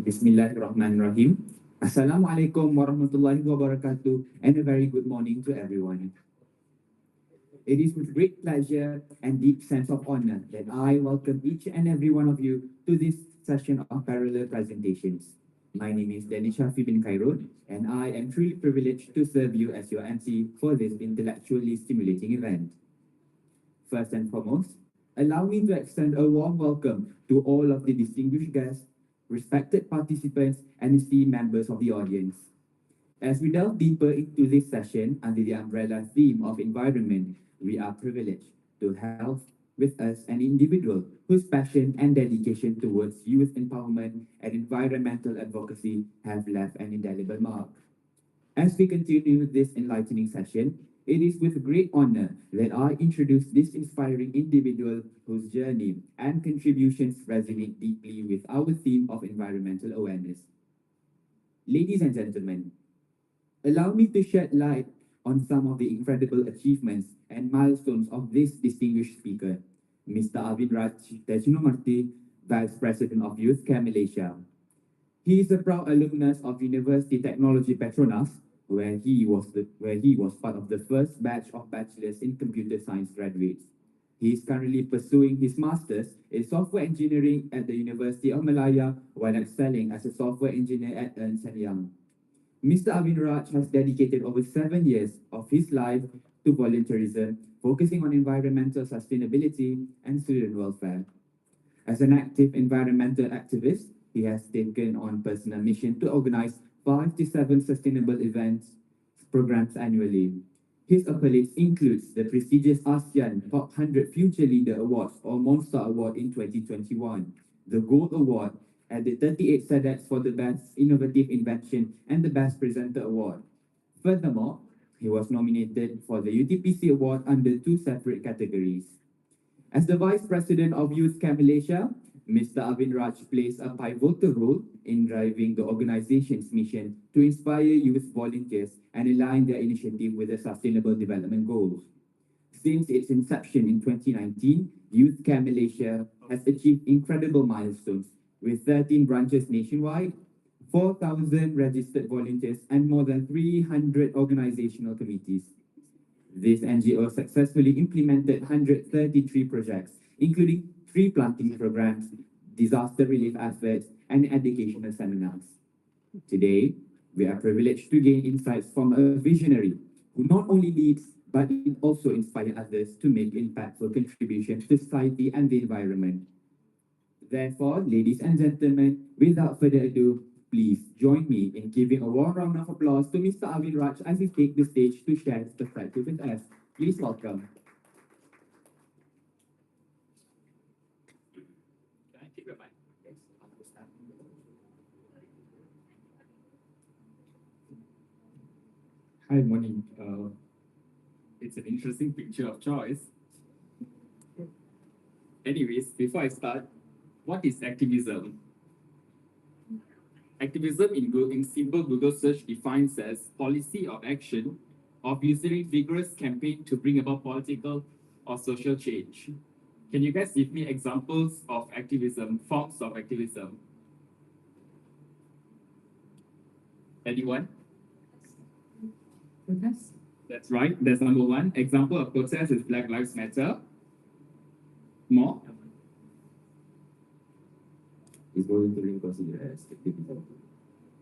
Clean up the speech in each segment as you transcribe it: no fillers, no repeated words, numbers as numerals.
Bismillahirrahmanirrahim. Assalamualaikum warahmatullahi wabarakatuh and a very good morning to everyone. It is with great pleasure and deep sense of honor that I welcome each and every one of you to this session of parallel presentations. My name is Dennis Shafi bin Khairul and I am truly privileged to serve you as your MC for this intellectually stimulating event. First and foremost, allow me to extend a warm welcome to all of the distinguished guests, respected participants, and esteemed members of the audience. As we delve deeper into this session under the umbrella theme of environment, we are privileged to have with us an individual whose passion and dedication towards youth empowerment and environmental advocacy have left an indelible mark. As we continue this enlightening session, it is with great honor that I introduce this inspiring individual whose journey and contributions resonate deeply with our theme of environmental awareness. Ladies and gentlemen, allow me to shed light on some of the incredible achievements and milestones of this distinguished speaker, Mr. Arvind Raj Tejunamarti, Vice President of Youth Care Malaysia. He is a proud alumnus of University Technology Petronas, where he was part of the first batch of bachelors in computer science graduates. He is currently pursuing his master's in software engineering at the University of Malaya while excelling as a software engineer at Ernst Young. Mr. Arvind Raj has dedicated over 7 years of his life to volunteerism, focusing on environmental sustainability and student welfare. As an active environmental activist, he has taken on personal mission to organize 5 to 7 sustainable events programs annually. His accolades includes the prestigious ASEAN Top 100 Future Leader Awards or Monster Award in 2021, the Gold Award at the 38 SEDEX for the Best Innovative Invention and the Best Presenter Award. Furthermore, he was nominated for the UTPC Award under 2 separate categories. As the Vice President of Youth Care Malaysia, Mr. Arvind Raj plays a pivotal role in driving the organization's mission to inspire youth volunteers and align their initiative with the Sustainable Development Goals. Since its inception in 2019, Youth Care Malaysia has achieved incredible milestones with 13 branches nationwide, 4,000 registered volunteers, and more than 300 organizational committees. This NGO successfully implemented 133 projects, including tree planting programs, disaster relief efforts, and educational seminars. Today, we are privileged to gain insights from a visionary who not only leads but also inspires others to make impactful contributions to society and the environment. Therefore, ladies and gentlemen, without further ado, please join me in giving a warm round of applause to Mr. Arvind Raj as he takes the stage to share his perspective with us. Please welcome. Can I keep your mic? Yes, understand. Hi, morning. It's an interesting picture of choice. Anyways, before I start, what is activism? Activism in simple Google search defines as policy or action of using vigorous campaign to bring about political or social change. Can you guys give me examples of activism, forms of activism? Anyone? Protest. That's right. That's number one. Example of protest is Black Lives Matter. More? Is volunteering considered as activism?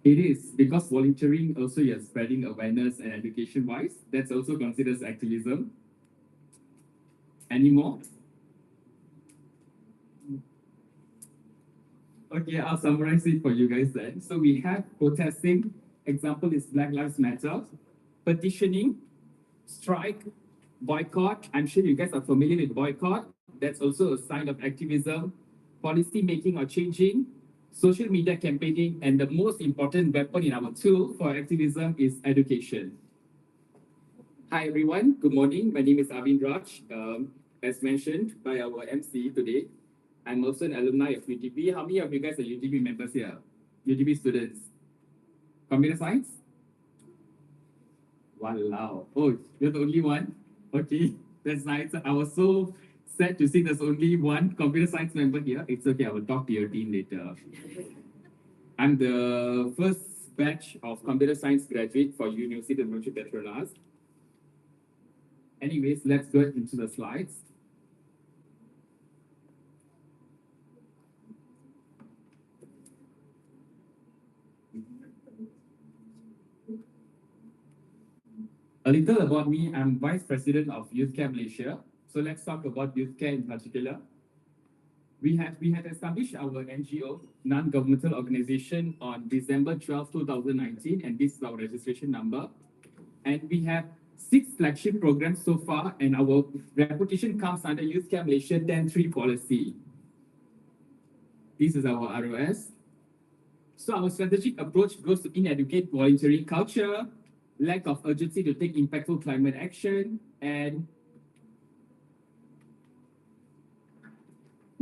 It is, because volunteering also you're spreading awareness and education wise. That's also considered as activism. Any more? Okay, I'll summarize it for you guys then. So we have protesting. Example is Black Lives Matter. Petitioning, strike, boycott. I'm sure you guys are familiar with boycott. That's also a sign of activism. Policy making or changing, social media campaigning, and the most important weapon in our tool for activism is education. Hi everyone, good morning. My name is Arvind Raj. As mentioned by our MC today, I'm also an alumni of UTP. How many of you guys are UTP members here? UTP students? Computer science? Wow. Oh, you're the only one? Okay, that's nice. I was so sad to see there's only one computer science member here. It's okay, I will talk to your team later. I'm the first batch of computer science graduate for University of Petronas. Anyways, let's go into the slides. A little about me, I'm Vice President of Youth Care Malaysia. So let's talk about youth care in particular. We had established our NGO, non-governmental organization, on December 12, 2019, and this is our registration number. And we have 6 flagship programs so far, and our reputation comes under Youth Care Malaysia 10-3 policy. This is our ROS. So our strategic approach goes to inadequate voluntary culture, lack of urgency to take impactful climate action, and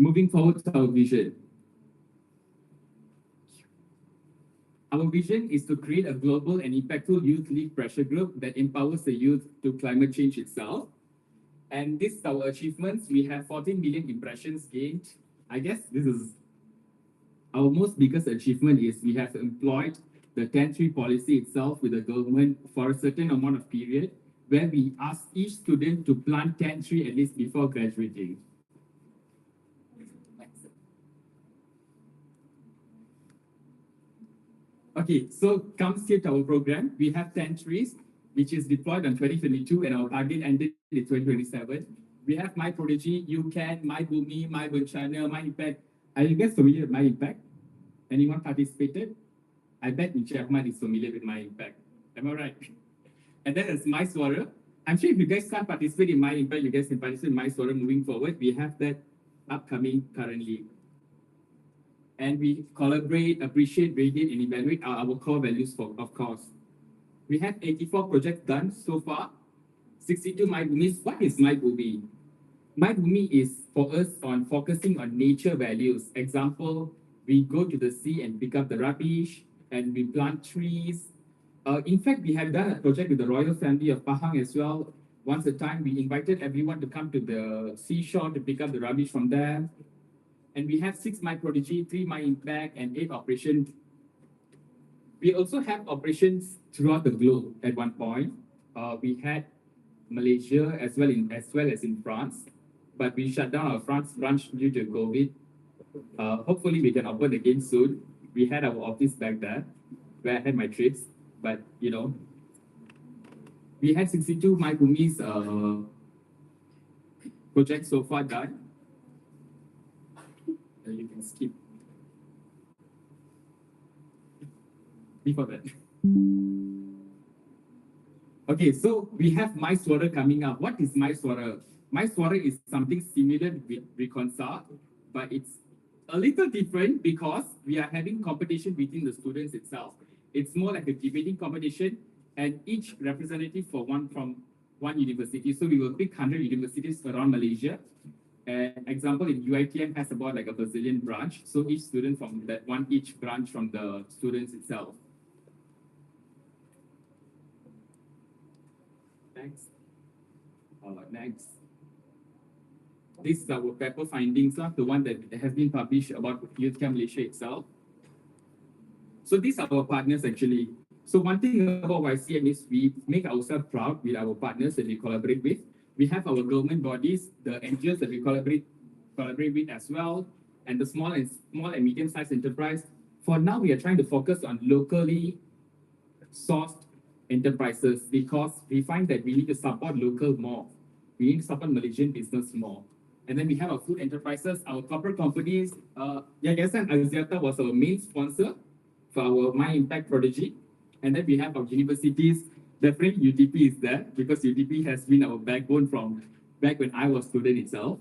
moving forward to our vision. Our vision is to create a global and impactful youth lead pressure group that empowers the youth to climate change itself. And this is our achievements. We have 14 million impressions gained. I guess this is our most biggest achievement is we have employed the 10-3 policy itself with the government for a certain amount of period where we ask each student to plant 10 trees at least before graduating. Okay, so comes here to our program. We have 10 trees, which is deployed on 2022, and our target ended in 2027. We have My Prodigy, You Can, My Bumi, My Bencana, My Impact. Are you guys familiar with My Impact? Anyone participated? I bet Ahmad is familiar with My Impact. Am I right? And then there's My Swara. I'm sure if you guys can't participate in My Impact, you guys can participate in My Swara moving forward. We have that upcoming currently. And we collaborate, appreciate, radiate, and evaluate our core values, of course. We have 84 projects done so far. 62 My Bumi. What is My Bumi? My Bumi is for us on focusing on nature values. Example, we go to the sea and pick up the rubbish, and we plant trees. In fact, we have done a project with the royal family of Pahang as well. Once a time, we invited everyone to come to the seashore to pick up the rubbish from there. And we have 6 My Prodigy, 3 My Impact, and 8 operations. We also have operations throughout the globe at one point. We had Malaysia as well as in France, but we shut down our France branch due to COVID. Hopefully, we can open again soon. We had our office back there where I had my trips, but we had 62 My Bumi's projects so far done. You can skip before that. Okay, so we have My Swara coming up. What is My Swara? My Swara is something similar with Reconcile, but it's a little different because we are having competition between the students itself. It's more like a debating competition, and each representative from one university. So we will pick 100 universities around Malaysia. Example, in UiTM has about like a Brazilian branch. So each student from that one, each branch from the students itself. Next. Next. This is our paper findings, the one that has been published about Youth Care Malaysia itself. So these are our partners actually. So one thing about YCM is we make ourselves proud with our partners that we collaborate with. We have our government bodies, the NGOs that we collaborate with as well, and the small and medium-sized enterprise. For now, we are trying to focus on locally sourced enterprises because we find that we need to support local more. We need to support Malaysian business more. And then we have our food enterprises, our corporate companies. Yayasan Axiata was our main sponsor for our My Impact Prodigy. And then we have our universities. Definitely UTP is there because UTP has been our backbone from back when I was student itself.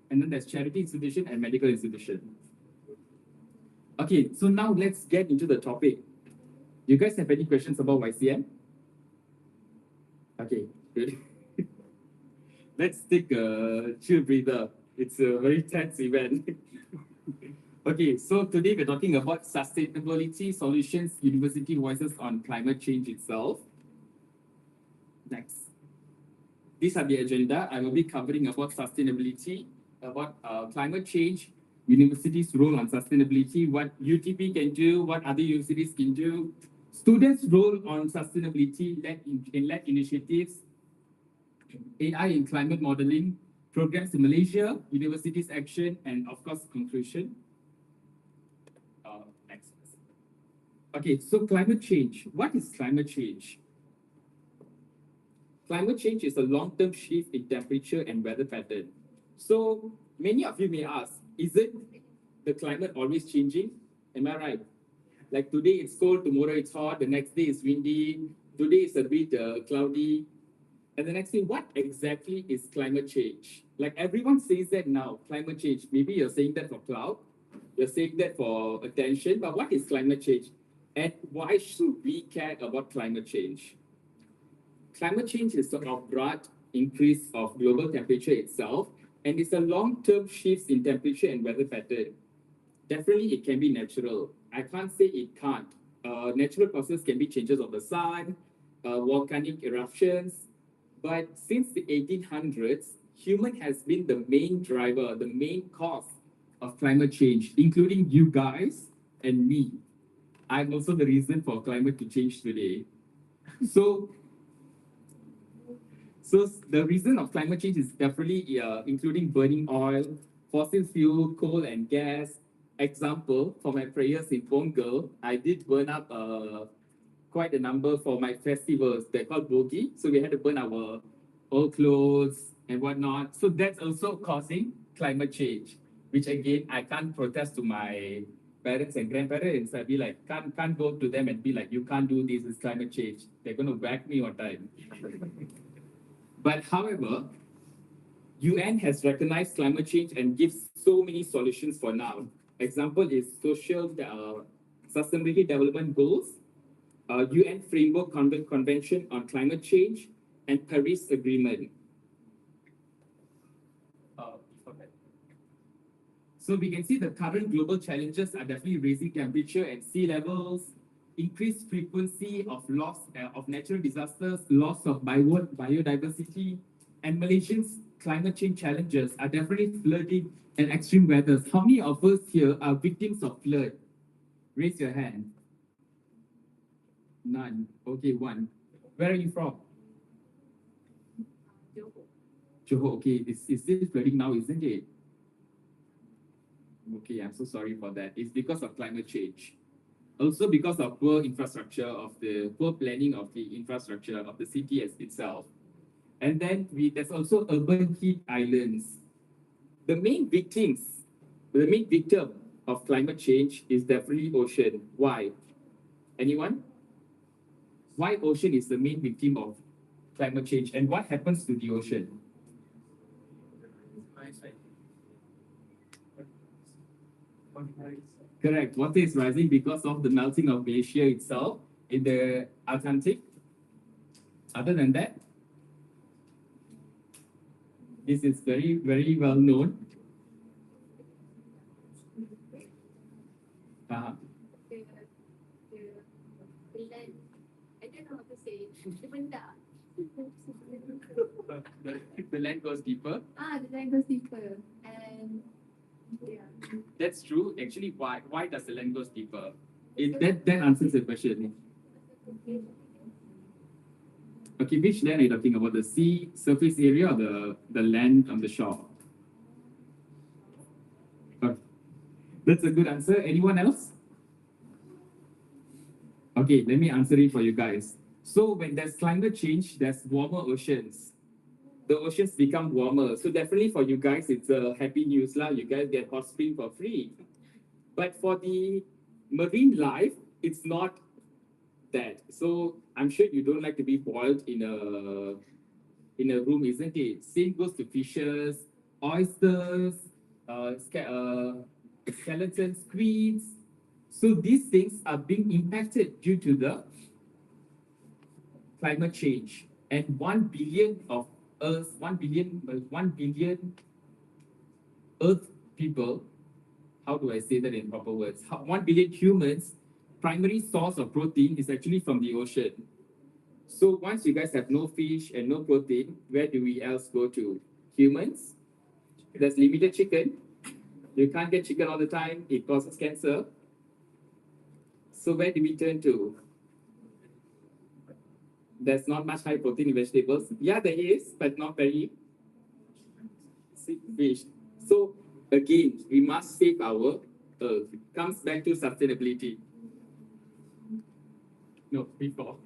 And then there's charity institution and medical institution. Okay, so now let's get into the topic. You guys have any questions about YCM? Okay, good. Let's take a chill breather. It's a very tense event. Okay, so today we're talking about sustainability solutions, university voices on climate change itself. Next. These are the agenda. I will be covering about sustainability, about climate change, universities' role on sustainability, what UTP can do, what other universities can do, students' role on sustainability in led initiatives, AI in climate modeling, programs in Malaysia, universities' action, and of course, conclusion. Next. Okay, so climate change. What is climate change? Climate change is a long-term shift in temperature and weather pattern. So many of you may ask, isn't the climate always changing? Am I right? Like today it's cold, tomorrow it's hot, the next day it's windy, today it's a bit cloudy. And the next thing, what exactly is climate change? Like everyone says that now, climate change. Maybe you're saying that for cloud, you're saying that for attention, but what is climate change? And why should we care about climate change? Climate change is an abrupt increase of global temperature itself, and it's a long-term shift in temperature and weather pattern. Definitely, it can be natural. I can't say it can't. Natural causes can be changes of the sun, volcanic eruptions, but since the 1800s, human has been the main driver, the main cause of climate change, including you guys and me. I'm also the reason for climate to change today. So So the reason of climate change is definitely including burning oil, fossil fuel, coal and gas. Example, for my prayers in Pongal, I did burn up quite a number for my festivals. They're called bogi. So we had to burn our old clothes and whatnot. So that's also causing climate change, which again, I can't protest to my parents and grandparents. I'd be like, can't go to them and be like, you can't do this, it's climate change. They're going to whack me on time. But however, UN has recognized climate change and gives so many solutions for now. Example is social sustainability development goals, UN framework convention on climate change, and Paris Agreement. So we can see the current global challenges are definitely raising temperature and sea levels, increased frequency of loss of natural disasters, loss of biodiversity, and Malaysians' climate change challenges are definitely flooding and extreme weathers. How many of us here are victims of flood? Raise your hand. None. Okay, one. Where are you from? Johor. Okay, it's still flooding now, isn't it? Okay, I'm so sorry for that. It's because of climate change. Also because of poor infrastructure of the poor planning of the infrastructure of the city as itself. And then there's also urban heat islands. The main victim of climate change is definitely ocean. Why? Anyone? Why ocean is the main victim of climate change and what happens to the ocean? Correct. Water is rising because of the melting of glacier itself in the Atlantic. Other than that, this is very, very well known. Uh, I don't know what to say. The benda. the land goes deeper. The land goes deeper. And yeah. That's true. Actually, why does the land goes deeper? That answers the question. Okay, which land are you talking about? The sea surface area or the land on the shore? Okay. That's a good answer. Anyone else? Okay, let me answer it for you guys. So when there's climate change, there's warmer oceans. The oceans become warmer. So definitely for you guys, it's a happy news lah. You guys get hot spring for free. But for the marine life, it's not that. So I'm sure you don't like to be boiled in a room, isn't it? Same goes to fishes, oysters, skeleton squids. So these things are being impacted due to the climate change. And 1 billion of Earth, 1 billion Earth people, how do I say that in proper words? 1 billion humans, primary source of protein is actually from the ocean. So once you guys have no fish and no protein, where do we else go to? Humans? There's limited chicken. You can't get chicken all the time, it causes cancer. So where do we turn to? There's not much high protein in vegetables. Yeah, there is, but not very fish. So again, we must save our earth. Comes back to sustainability. No, before.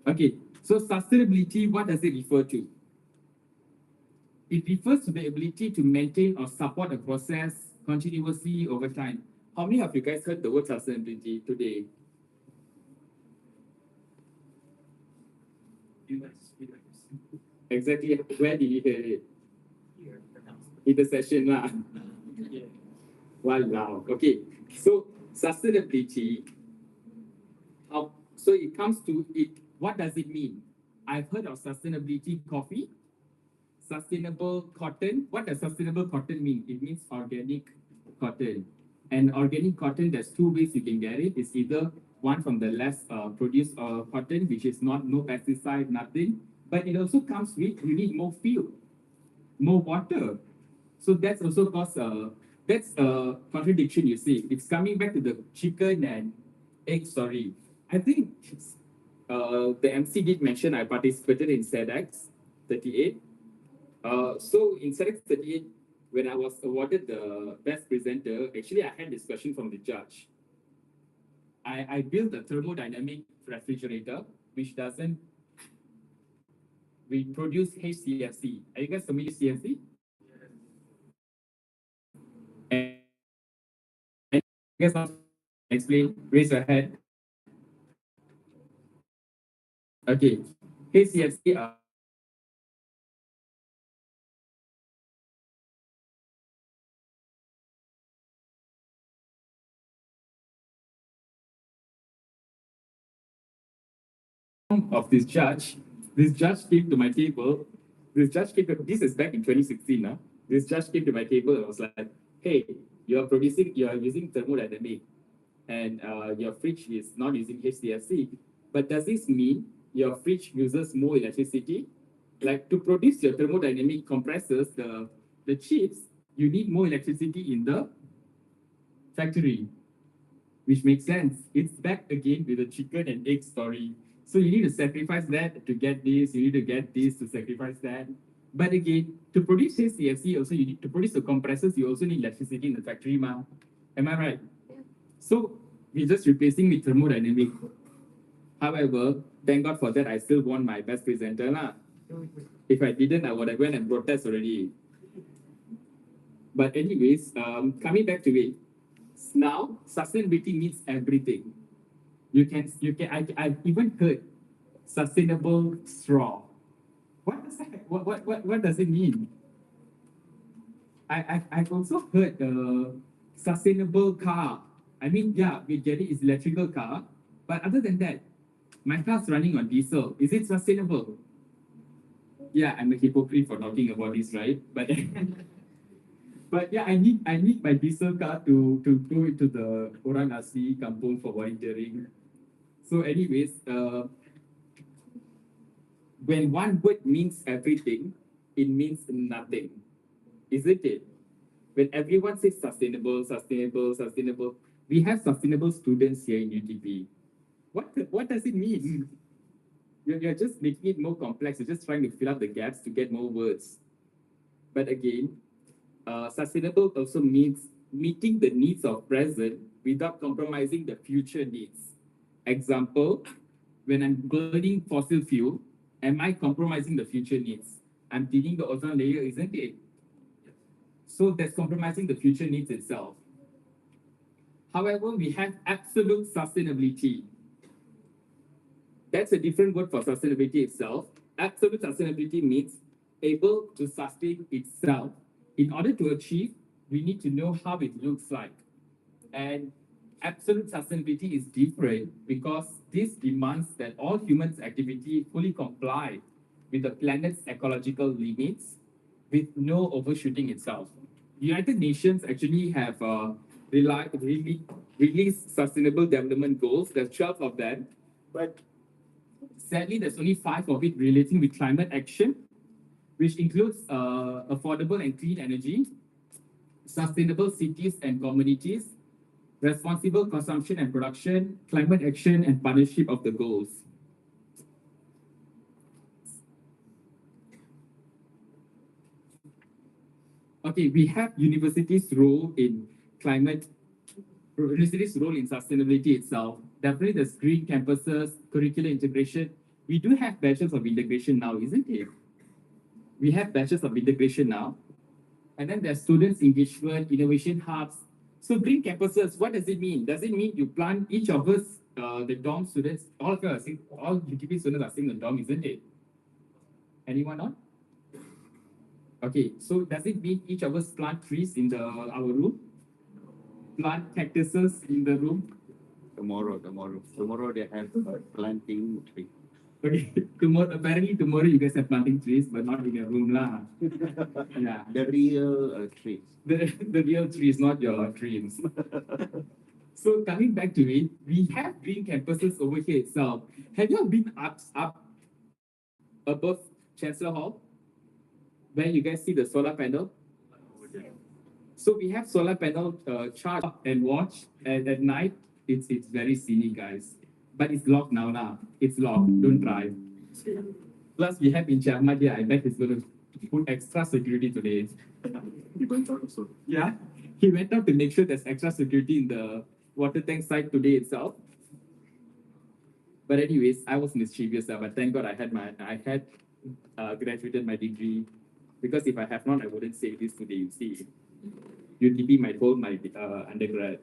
Okay, so sustainability, what does it refer to? It refers to the ability to maintain or support a process continuously over time. How many of you guys heard the word sustainability today? Exactly. Where did you hear it? In the session lah. Wow. Okay. So sustainability. So it comes to it. What does it mean? I've heard of sustainability coffee, sustainable cotton. What does sustainable cotton mean? It means organic cotton. And organic cotton, there's two ways you can get it. It's either one from the less produced cotton, which is no pesticide, nothing. But it also comes with, you need more fuel, more water. So that's also cause that's a contradiction, you see. It's coming back to the chicken and egg story. I think the MC did mention I participated in SEDEX 38. So in SEDEX 38, when I was awarded the best presenter, actually I had this question from the judge. I built a thermodynamic refrigerator which doesn't we produce HCFC. Are you guys familiar with CFC? And I guess I'll explain. Raise your hand. Okay. HCFC of this judge. This judge came to my table. This is back in 2016 now. This judge came to my table and was like, hey, you are using thermodynamic and your fridge is not using HCFC. But does this mean your fridge uses more electricity? Like to produce your thermodynamic compressors, the chips, you need more electricity in the factory, which makes sense. It's back again with the chicken and egg story. So you need to sacrifice that to get this, you need to get this to sacrifice that. But again, to produce HCFC, also you need to produce the compressors, you also need electricity in the factory, ma. Am I right? Yeah. So we're just replacing with thermodynamic. However, thank God for that, I still won my best presenter. Lah. If I didn't, I would have went and protest already. But anyways, coming back to it, now sustainability means everything. I've even heard sustainable straw. What does that? What does it mean? I've also heard sustainable car. I mean, yeah, we get it. It's electrical car, but other than that, my car's running on diesel. Is it sustainable? Yeah, I'm a hypocrite for talking about this, right? But but yeah, I need my diesel car to go into the Orang Asli Kampung for volunteering. So, anyways, when one word means everything, it means nothing, isn't it? When everyone says sustainable, sustainable, sustainable, we have sustainable students here in UTP. What does it mean? You're just making it more complex. You're just trying to fill up the gaps to get more words. But again, sustainable also means meeting the needs of present without compromising the future needs. Example, when I'm burning fossil fuel, am I compromising the future needs? I'm thinning the ozone layer, isn't it? So that's compromising the future needs itself. However, we have absolute sustainability. That's a different word for sustainability itself. Absolute sustainability means able to sustain itself. In order to achieve, we need to know how it looks like. And absolute sustainability is different because this demands that all humans' activity fully comply with the planet's ecological limits with no overshooting itself. United Nations actually have released sustainable development goals. There's 12 of them, but sadly, there's only 5 of it relating with climate action, which includes affordable and clean energy, sustainable cities and communities, responsible consumption and production, climate action, and partnership of the goals. Okay, we have universities' role in climate, universities' role in sustainability itself. Definitely there's green campuses, curricular integration. We do have batches of integration now, isn't it? We have batches of integration now. And then there's students' engagement, innovation hubs. So green campuses, what does it mean? Does it mean you plant each of us, the dorm students, all of you are saying, all UTP students are saying the dorm, isn't it? Anyone not? Okay, so does it mean each of us plant trees in our room? Plant cactuses in the room? Tomorrow they have planting tree. Okay, apparently tomorrow you guys are planting trees, but not in your room lah. Yeah, The real trees. the real trees, not your dreams. So coming back to it, we have green campuses over here itself. Have you all been up above Chancellor Hall, where you guys see the solar panel? So we have solar panel charge up and watch, and at night it's very scenic, guys. But it's locked now lah. It's locked. Don't drive. Plus we have in Chiang here. I bet he's going to put extra security today. You went out also. Yeah, he went out to make sure there's extra security in the water tank site today itself. But anyways, I was mischievous, but thank God I had graduated my degree, because if I have not, I wouldn't say this today. You see, UTP might hold my undergrad.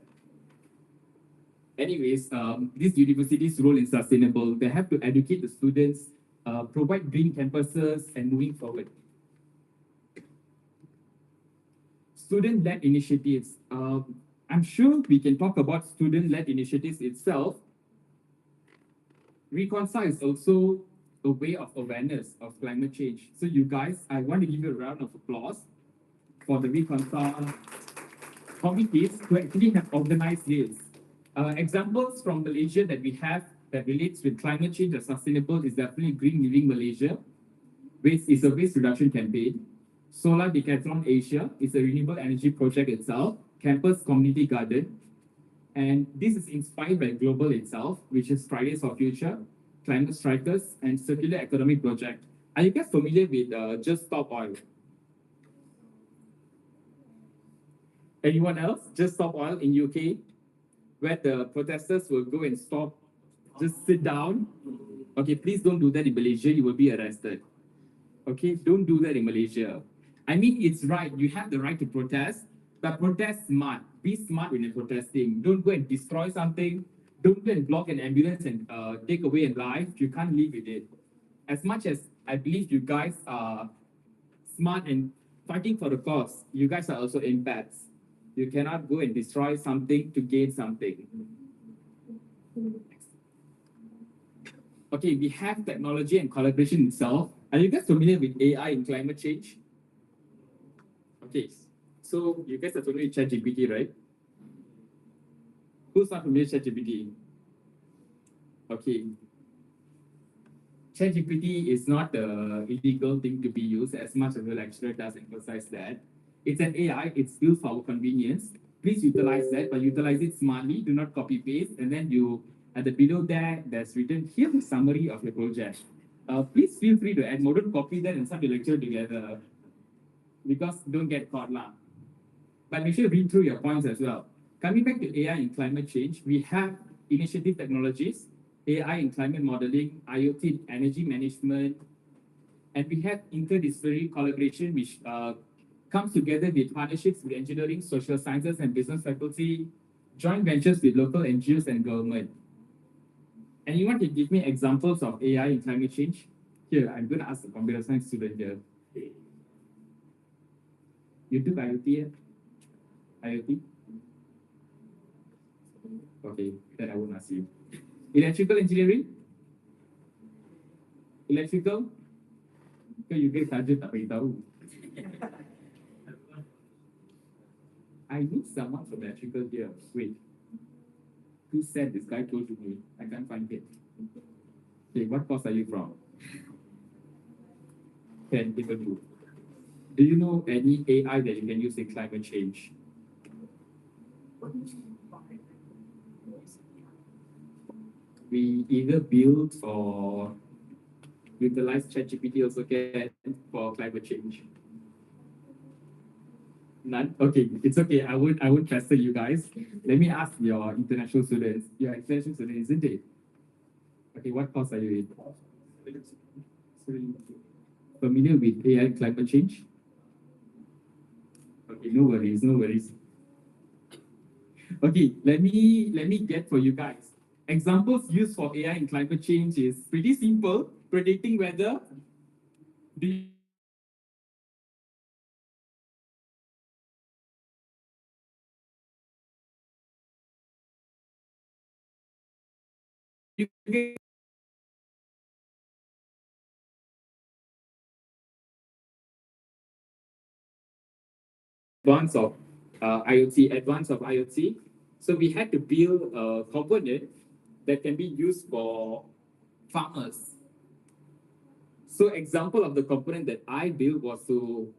Anyways, this university's role in sustainable, they have to educate the students, provide green campuses, and moving forward. Student-led initiatives. I'm sure we can talk about student-led initiatives itself. Reconcile is also a way of awareness of climate change. So you guys, I want to give you a round of applause for the Reconcile committees who actually have organized this. Examples from Malaysia that we have that relates with climate change and sustainable is definitely Green Living Malaysia, which is a waste reduction campaign. Solar Decathlon Asia is a renewable energy project itself, Campus Community Garden. And this is inspired by Global itself, which is Fridays for Future, Climate Strikers, and Circular Economy Project. Are you guys familiar with Just Stop Oil? Anyone else? Just Stop Oil in UK, where the protesters will go and stop, just sit down. Okay, please don't do that in Malaysia, you will be arrested. Okay, don't do that in Malaysia. I mean, it's right, you have the right to protest, but protest smart. Be smart when you're protesting. Don't go and destroy something. Don't go and block an ambulance and take away a life. You can't live with it. As much as I believe you guys are smart and fighting for the cause, you guys are also empaths. You cannot go and destroy something to gain something. Okay, we have technology and collaboration itself. Are you guys familiar with AI in climate change? Okay, so you guys are familiar with ChatGPT, right? Who's not familiar with ChatGPT? Okay. ChatGPT is not an illegal thing to be used, as much as the lecturer does emphasize that. It's an AI, it's built for our convenience. Please utilize that, but utilize it smartly. Do not copy paste. And then you, at the below there, there's written, here's a summary of your project. Please feel free to add more. Don't copy that and start the lecture together, because don't get caught lah. But make sure you read through your points as well. Coming back to AI in climate change, we have initiative technologies, AI in climate modeling, IoT in energy management, and we have interdisciplinary collaboration, which comes together with partnerships with engineering, social sciences, and business faculty, joint ventures with local NGOs and government. Anyone can give me examples of AI in climate change? Here, I'm going to ask the computer science student here. You took IoT? IoT? Okay, then I won't ask you. Electrical engineering? Electrical? So you guys saja tak beritahu. I need someone from electrical here. Wait. Who said this guy told to me? I can't find it. Okay, what course are you from? 10 people do. Do you know any AI that you can use in climate change? We either build or utilize ChatGPT also can for climate change. None? Okay, it's okay. I would pester you guys. Let me ask your international students. You're international student, isn't it? Okay, what course are you in? Familiar with AI climate change? Okay, no worries, no worries. Okay, let me get for you guys. Examples used for AI in climate change is pretty simple. Predicting weather. Do you get advance of IoT, advance of IoT? So we had to build a component that can be used for farmers. So example of the component that I built was to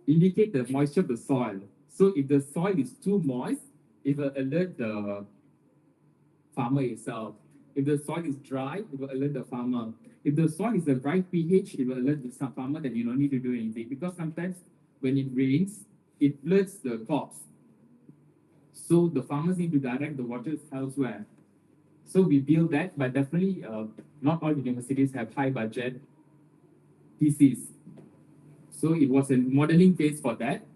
indicate the moisture of the soil. So if the soil is too moist, it will alert the farmer itself. If the soil is dry, it will alert the farmer. If the soil is the right pH, it will alert the farmer that you don't need to do anything. Because sometimes when it rains, it floods the crops. So the farmers need to direct the waters elsewhere. So we build that, but definitely not all universities have high budget PCs. So it was a modeling phase for that.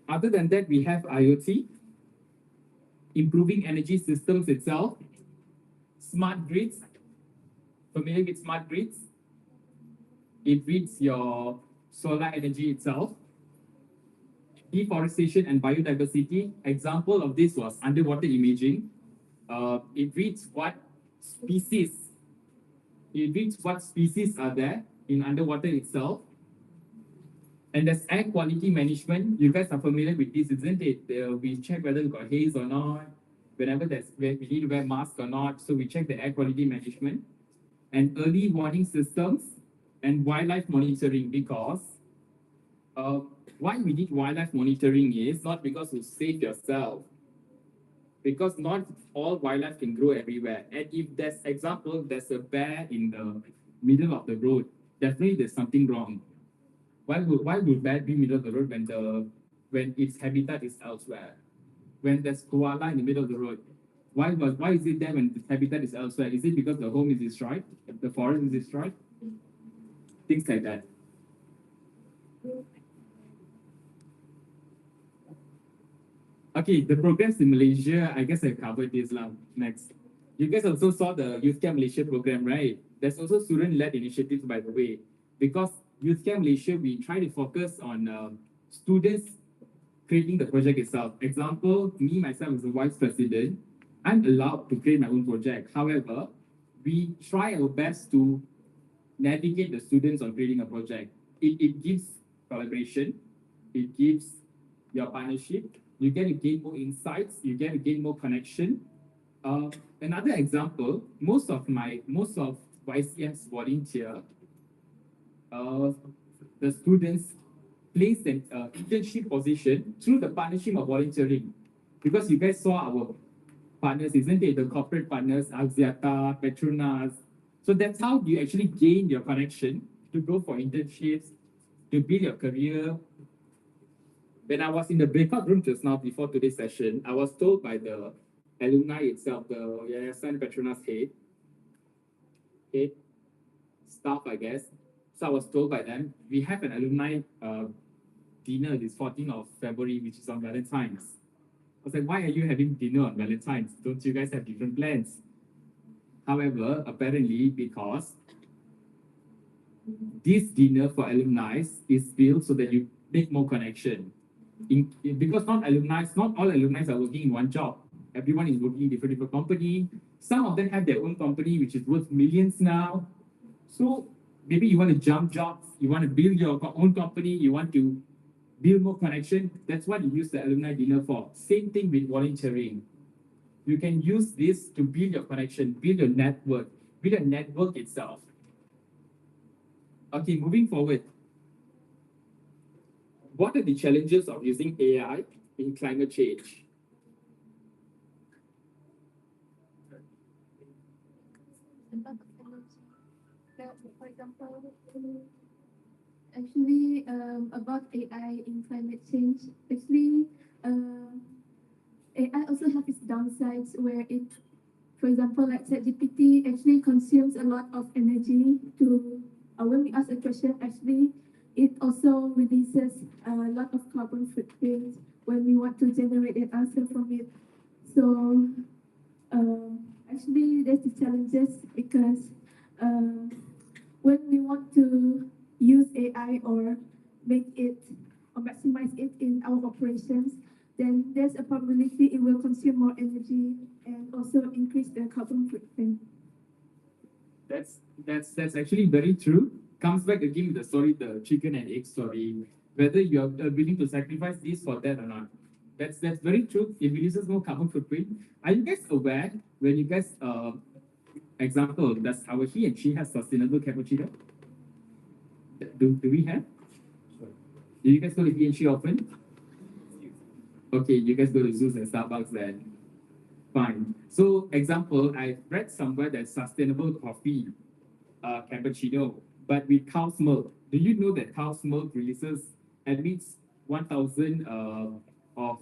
Other than that, we have IoT, improving energy systems itself, smart grids. Familiar with smart grids? It reads your solar energy itself. Deforestation and biodiversity. Example of this was underwater imaging. It reads what species. It reads what species are there in underwater itself. And there's air quality management. You guys are familiar with this, isn't it? We check whether we got haze or not. Whenever we need to wear masks or not. So we check the air quality management and early warning systems and wildlife monitoring because why we need wildlife monitoring is not because you save yourself, because not all wildlife can grow everywhere. And if there's example, there's a bear in the middle of the road, definitely there's something wrong. Why would bear be middle of the road when its habitat is elsewhere? When there's koala in the middle of the road, why is it there when its habitat is elsewhere? Is it because the home is destroyed, the forest is destroyed? Things like that. Okay, the programs in Malaysia, I guess I covered this lah. Next. You guys also saw the Youth Camp Malaysia program, right? There's also student-led initiatives, by the way. Because Youth Camp Malaysia, we try to focus on students creating the project itself. Example, me, myself, as a vice president, I'm allowed to create my own project. However, we try our best to navigate the students on creating a project. It gives collaboration, it gives your partnership, you get to gain more insights, you get to gain more connection. Another example, most of YCM's volunteer, the students place an internship position through the partnership of volunteering. Because you guys saw our partners, isn't it? The corporate partners, Axiata, Petronas. So that's how you actually gain your connection to go for internships, to build your career. When I was in the breakout room just now before today's session, I was told by the alumni itself, the Yayasan Petronas head staff, I guess. So I was told by them, we have an alumni dinner this 14th of February, which is on Valentine's. I was like, why are you having dinner on Valentine's? Don't you guys have different plans? However, apparently, because this dinner for alumni is built so that you make more connection. Because not all alumni are working in one job. Everyone is working in different company. Some of them have their own company, which is worth millions now. So maybe you want to jump jobs, you want to build your own company, you want to build more connection. That's what you use the alumni dinner for. Same thing with volunteering. You can use this to build your connection, build your network itself. Okay, moving forward. What are the challenges of using AI in climate change? About energy. Like, for example, actually, about AI in climate change, actually, AI also have its downsides where it, for example, like ChatGPT actually consumes a lot of energy to, when we ask a question, actually, it also releases a lot of carbon footprint when we want to generate an answer from it. So, actually, there's the challenges because when we want to use AI or make it or maximize it in our operations, then there's a probability it will consume more energy and also increase the carbon footprint. That's actually very true. Comes back again with the story, the chicken and egg story. Whether you are willing to sacrifice this for that or not. That's very true. It releases more carbon footprint. Are you guys aware when you guys example, does our he and she have sustainable cappuccino? Do we have? Do you guys go to he and she often? Okay, you guys go to Zeus and Starbucks then. Fine. So, example, I read somewhere that sustainable coffee, cappuccino, but with cow's milk. Do you know that cow's milk releases at least 1,000 of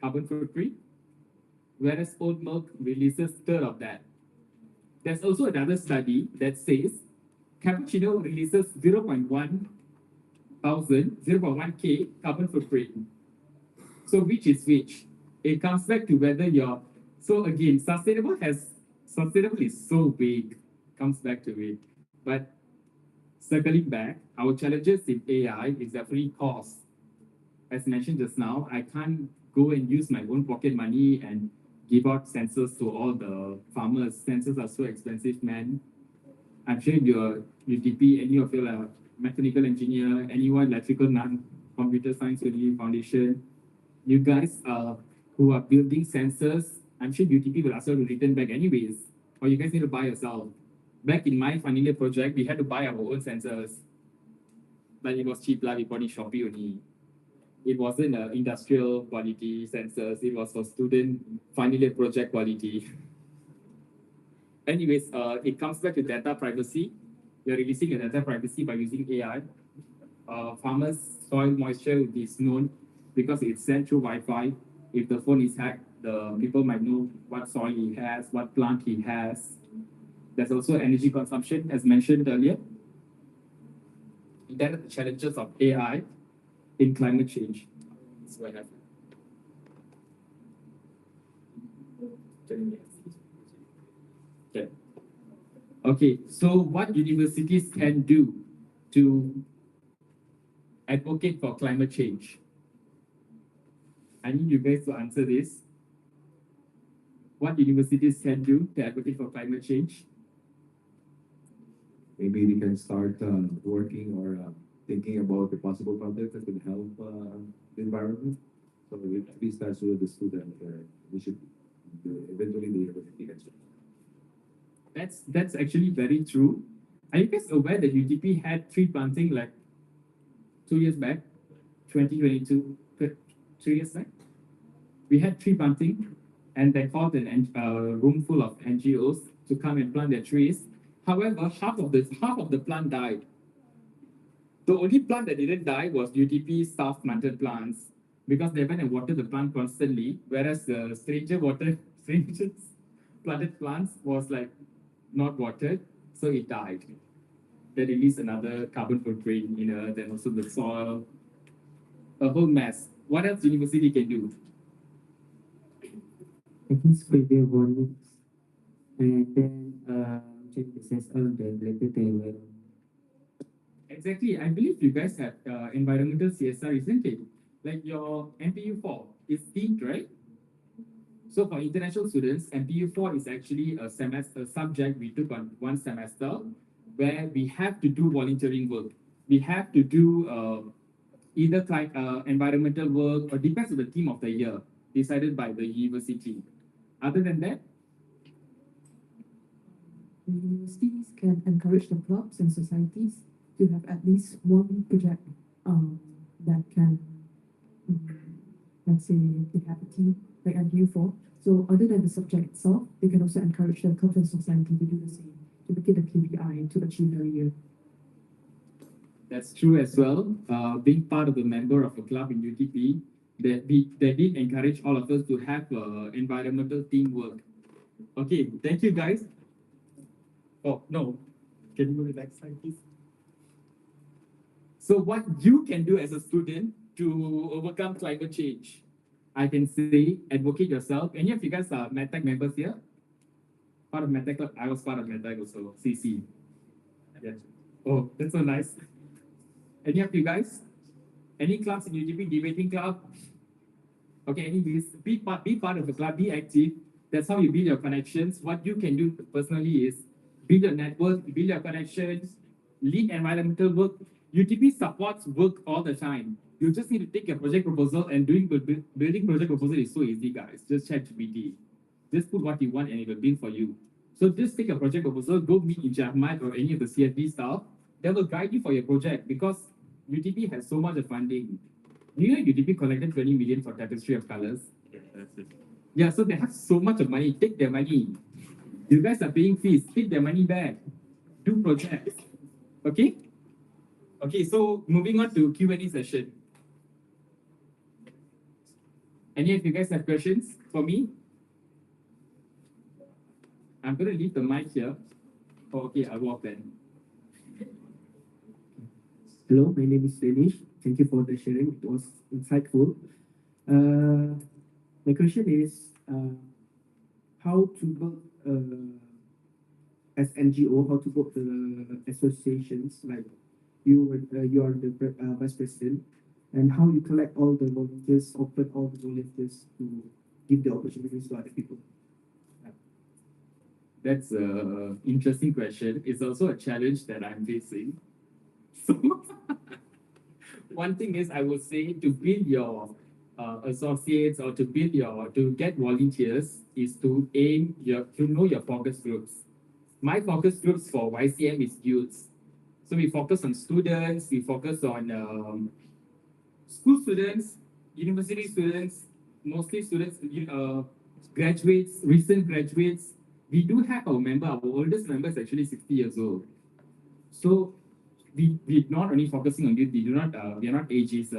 carbon footprint, whereas oat milk releases third of that. There's also another study that says cappuccino releases 0.1 thousand, 0.1K carbon footprint. So which is which? It comes back to whether you're, so again, sustainable is so big, comes back to it. But circling back, our challenges in AI is definitely cost. As mentioned just now, I can't go and use my own pocket money and give out sensors to all the farmers. Sensors are so expensive, man. I'm sure you're UTP, any of you are mechanical engineer, anyone electrical, computer science only foundation. You guys who are building sensors, I'm sure UTP will ask you to return back anyways, or you guys need to buy yourself. Back in my final year project, we had to buy our own sensors, but it was cheap, like we bought in Shopee only. It wasn't industrial quality sensors, it was for student final year project quality. Anyways, it comes back to data privacy. You're releasing your data privacy by using AI. Farmers' soil moisture is known because it's sent through Wi-Fi. If the phone is hacked, the people might know what soil he has, what plant he has. There's also energy consumption, as mentioned earlier. Then the challenges of AI in climate change. So I have 10 minutes. Okay. Okay, so what universities can do to advocate for climate change? I need you guys to answer this. What universities can do to advocate for climate change? Maybe we can start working or thinking about the possible projects that could help the environment. So it really starts with the student. We should eventually the university can start. That's actually very true. Are you guys aware that UTP had tree planting like 2 years back, 2022, 3 years back? We had tree planting, and they called a room full of NGOs to come and plant their trees. However, half of the plant died. The only plant that didn't die was UTP staff planted plants because they went and watered the plant constantly, whereas the strangers planted plants was like not watered, so it died. They released another carbon footprint in earth and also the soil, a whole mess. What else university can do? I can spread their volumes and then check the sense of the related table. Exactly. I believe you guys have environmental CSR, isn't it? Like your MPU4 is themed, right? So for international students, MPU4 is actually a subject we took on one semester where we have to do volunteering work. We have to do either like environmental work or depends on the theme of the year decided by the university. Other than that, The universities can encourage the clubs and societies to have at least one project that can, let's say, they have a team like I'm here for. So other than the subject itself, they can also encourage the culture and society to do the same, to make it a KPI to achieve their year. That's true as well. Being part of a member of a club in UTP, they did encourage all of us to have environmental teamwork. Okay, thank you guys. Oh, no. Can you go to the next slide, please? So what you can do as a student to overcome climate change? I can say advocate yourself. Any of you guys are MedTech members here? Part of MedTech club? I was part of MedTech also, CC. Yeah. Oh, that's so nice. Any of you guys? Any clubs in UTP, debating club? Okay, anyways, be part of the club, be active. That's how you build your connections. What you can do personally is build your network, build your connections, lead environmental work. UTP supports work all the time. You just need to take a project proposal, and building project proposal is so easy, guys. Just chat GPT. Just put what you want and it will build for you. So just take a project proposal, go meet in Jahmat or any of the CFD staff. They will guide you for your project because UTP has so much of funding. Do you know UTP collected 20 million for Tapestry of Colors? That's it. Yeah, so they have so much of money. Take their money. You guys are paying fees. Take their money back. Do projects. Okay? Okay, so moving on to Q&A session. Any of you guys have questions for me? I'm going to leave the mic here. Oh, okay, I'll walk then. Hello, my name is Danish. Thank you for the sharing. It was insightful. My question is how to build as NGO, how to build the associations like you are the vice president, and how you collect all the volunteers, open all the volunteers to give the opportunities to other people. That's an interesting question. It's also a challenge that I'm facing. So, one thing is, I would say to build your associates or to get volunteers is to know your focus groups. My focus groups for YCM is youths. So we focus on students, we focus on school students, university students, mostly students, graduates, recent graduates. We do have our oldest member is actually 60 years old. So we're not only focusing on youth, we are not ages.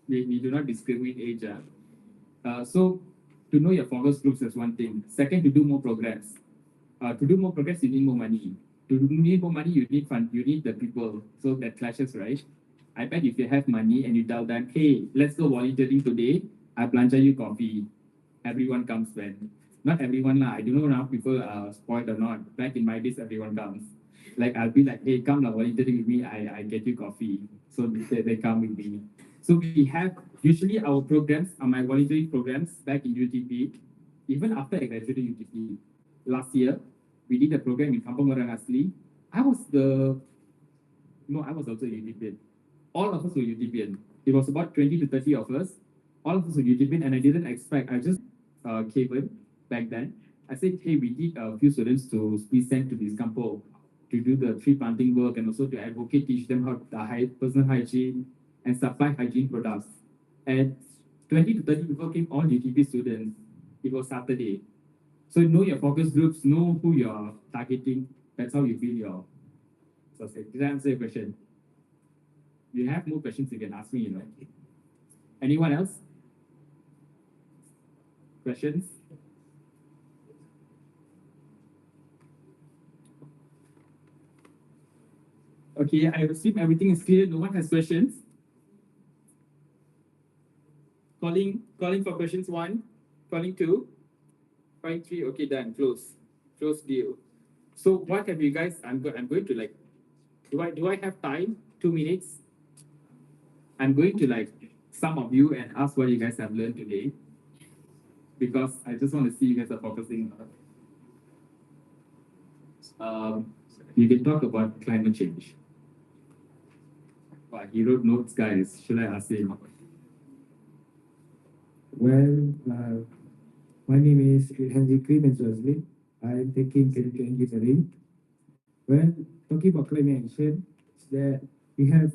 We do not discriminate age. So to know your focus groups is one thing. Second, to do more programs. To do more programs, you need more money. To need more money, you need fund. You need the people. So that clashes, right? I bet if you have money and you tell them, hey, let's go volunteering today, I belanja you coffee. Everyone comes when. Not everyone lah. I don't know now people are spoiled or not. Back in my days, everyone comes. Like I'll be like, hey, come lah, volunteering with me. I get you coffee. So they come with me. So we have usually our programs, my volunteering programs back in UTP, even after I graduated UTP last year, we did a program in Kampung Orang Asli. I was also UTPian. All of us were UTPian. It was about 20 to 30 of us. All of us were UTPian, and I didn't expect. I just came in back then. I said, hey, we need a few students to be sent to this kampung to do the tree planting work and also to advocate, teach them how personal hygiene and supply hygiene products. And 20 to 30 people came, all UTP students. It was Saturday. So know your focus groups, know who you're targeting. That's how you build your society. Did I answer your question? You have more questions, you can ask me, Anyone else? Questions? Okay, I assume everything is clear. No one has questions. Calling for questions 1, calling 2, calling 3. Okay, done. Close deal. So what have you guys? I'm going to do I have time? 2 minutes. I'm going to some of you and ask what you guys have learned today, because I just want to see you guys are focusing. You can talk about climate change. He wrote notes, guys. Should I ask him? Well, my name is Henry Clemens. I'm taking chemical engineering. Well, talking about climate action, is that we have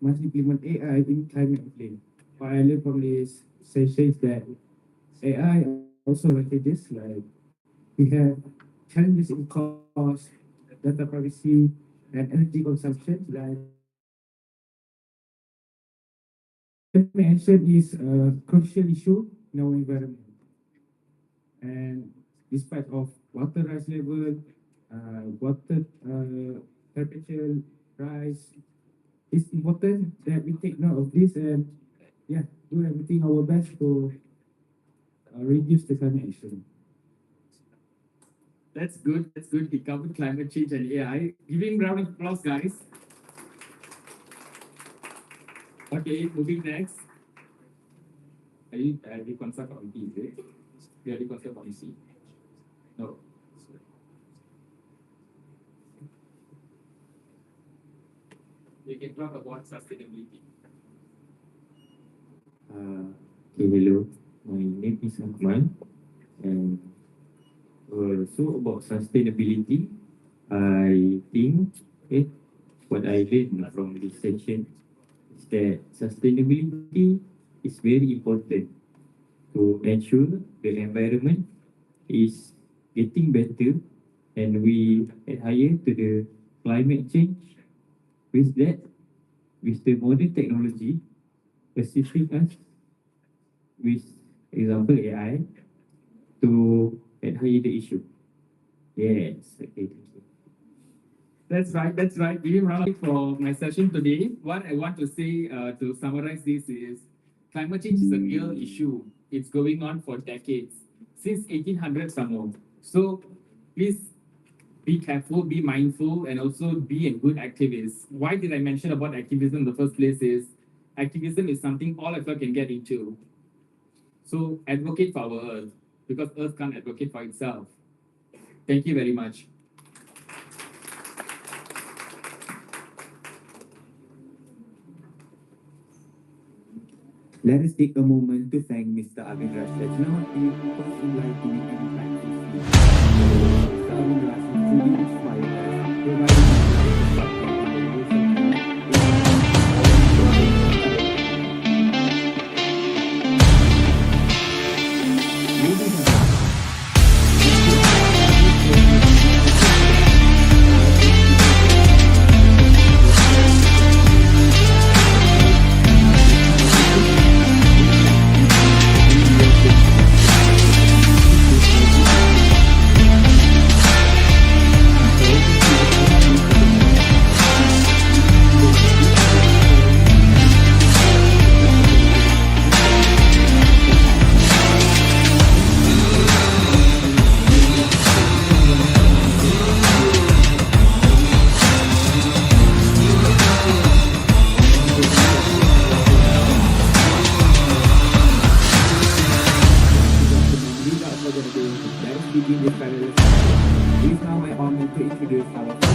must implement AI in climate modeling. What I learned from this session is that AI also advantages like we have challenges in cost, data privacy, and energy consumption. Like climate action is a crucial issue in our environment. And despite of water rise level, water temperature rise, it's important that we take note of this and yeah, do everything our best to reduce the climate action. That's good. That's good. We covered climate change and AI. Giving round of applause, guys. Okay, moving next. Are you reconciled committee, is it? You are reconciled policy. No. We can talk about sustainability. Hello, my name is Ahmad, and so about sustainability, I think what I learned from this session is that sustainability is very important to ensure the environment is getting better and we adhere to the climate change. With that, with the modern technology assisting us with example AI to adhere the issue. Yes, okay, thank you. That's right. That's right. Giving round of applause for my session today. What I want to say to summarize this is climate change is a real issue. It's going on for decades, since 1800 some more. So please be careful, be mindful, and also be a good activist. Why did I mention about activism in the first place is activism is something all of us can get into. So advocate for our Earth, because Earth can't advocate for itself. Thank you very much. Let us take a moment to thank Mr. Arvind Rajlajnawati for enlightening and impactful speech. Mr. Arvind Raj has truly inspired us, providing insight on the social Ladies and without further ado, let us begin this panel discussion. It is now my honor to introduce our